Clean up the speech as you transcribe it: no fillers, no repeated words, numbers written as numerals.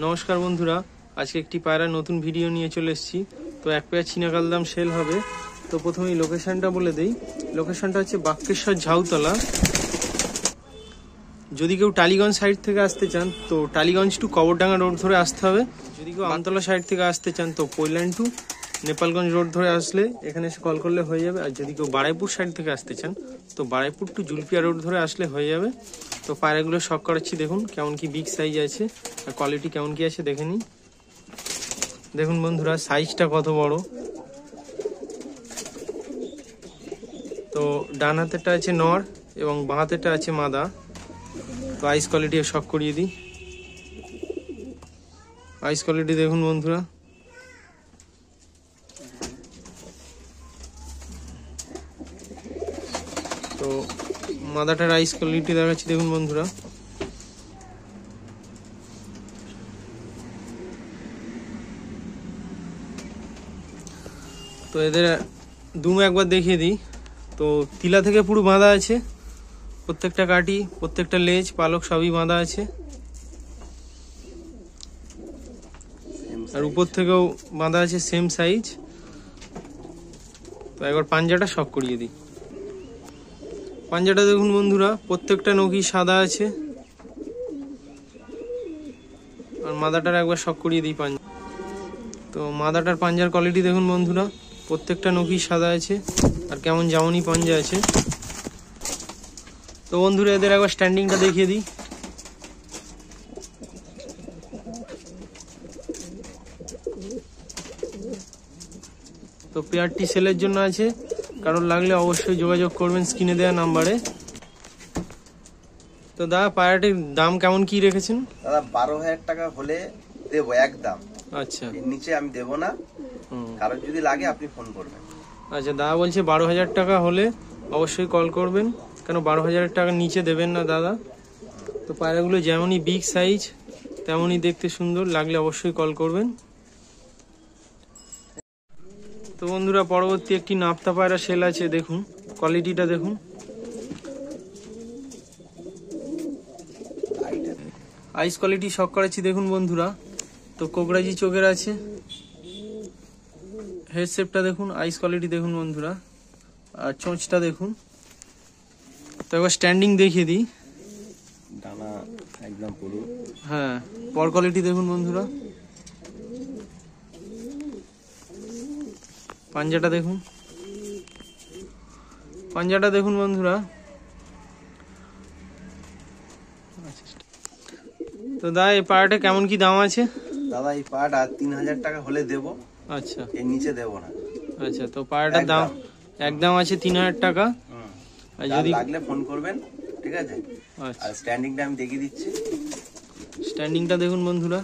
নমস্কার বন্ধুরা, আজকে একটি পায়রা নতুন ভিডিও নিয়ে চলে এসেছি। তো এক পেয়ার চীনা কালদাম সেল হবে। তো প্রথমেই লোকেশনটা বলে দেই। লোকেশনটা হচ্ছে বাক্কেশ্বর ঝাউতলা। যদি কেউ টালিগঞ্জ সাইড থেকে আসতে চান তো টালিগঞ্জ টু কবরডাঙ্গা রোড ধরে আসতে হবে। যদি কেউ আমতলা সাইড থেকে আসতে চান তো পৈলান টু নেপালগঞ্জ রোড ধরে আসলে এখানে এসে কল করলে হয়ে যাবে। আর যদি কেউ বারাইপুর সাইড থেকে আসতে চান তো বারাইপুর টু জুলপিয়া রোড ধরে আসলে হয়ে যাবে। তো পায়রাগুলো শক করাচ্ছি, দেখুন কেমন কি বিগ সাইজ আছে আর কোয়ালিটি কেমন কি আছে দেখে নিন। দেখুন বন্ধুরা, সাইজটা কত বড়। তো ডান হাতেরটা আছে নর এবং বাঁ হাতেরটা আছে মাদা। তো আইস কোয়ালিটি শক করিয়ে দিই। আইস কোয়ালিটি দেখুন বন্ধুরা, তো মাদাটার আইস কোয়ালিটি দেখাচ্ছি দেখুন বন্ধুরা। তো এদের দুম একবার দেখিয়ে দিই। তো তিলা থেকে পুরো বাঁধা আছে, প্রত্যেকটা কাঠি, প্রত্যেকটা লেজ, পালক সবই বাঁধা আছে। আর উপর থেকেও বাঁধা আছে সেম সাইজ। তো একবার পাঞ্জাটা শক করিয়ে দিই। পাঞ্জাটা দেখুন বন্ধুরা, প্রত্যেকটা নখি সাদা আছে। আর মাদাটার একবার শক করিয়ে দিই পাঞ্জা। তো মাদাটার পাঞ্জার কোয়ালিটি দেখুন বন্ধুরা, প্রত্যেকটা নখি সাদা আছে আর কেমন জামনি পাঞ্জা আছে। তো বন্ধুরা এদের একবার স্ট্যান্ডিংটা দেখিয়ে দিই। তো পেয়ারটি সেলের জন্য আছে, কারোর লাগলে অবশ্যই যোগাযোগ করবেন স্ক্রিনে দেওয়া নাম্বারে। তো দাদা পায়রাটির দাম কেমন কি রেখেছেন? দাদা 12,000 টাকা হলে দেবো একদম। আচ্ছা, এর নিচে আমি দেবো না। কারোর যদি লাগে আপনি ফোন করবেন। আচ্ছা, দাদা বলছে 12,000 টাকা হলে অবশ্যই কল করবেন, কেন 12,000 টাকার নিচে দেবেন না দাদা। তো পায়রাগুলো যেমনই বিগ সাইজ তেমনই দেখতে সুন্দর, লাগলে অবশ্যই কল করবেন। তো বন্ধুরা পরবর্তী একটি নাপ্তা পায়রা সেল আছে, দেখুন কোয়ালিটিটা দেখুন। আইস কোয়ালিটি শক করাচ্ছি দেখুন বন্ধুরা। তো কোকরাজি চোখের আছে, হেড শেপটা দেখুন, আইস কোয়ালিটি দেখুন বন্ধুরা, আর চোঁচটা দেখুন। তো একবার স্ট্যান্ডিং দেখিয়ে দিই। ডানা একদম পুরো, হ্যাঁ, পর কোয়ালিটি দেখুন বন্ধুরা। পাঞ্জাটা দেখুন, পাঞ্জাটা দেখুন বন্ধুরা। তো দাদা এই পায়রাটা কেমন কি দাম আছে? দাদা এই পাটা 3,000 টাকা হলে দেবো। আচ্ছা, এর নিচে দেবো না। আচ্ছা, তো পায়রাটার দাম একদম আছে 3,000 টাকা। আর যদি লাগলে ফোন করবেন, ঠিক আছে? আচ্ছা, আর স্ট্যান্ডিংটা আমি দেখিয়ে দিচ্ছি। স্ট্যান্ডিংটা দেখুন বন্ধুরা।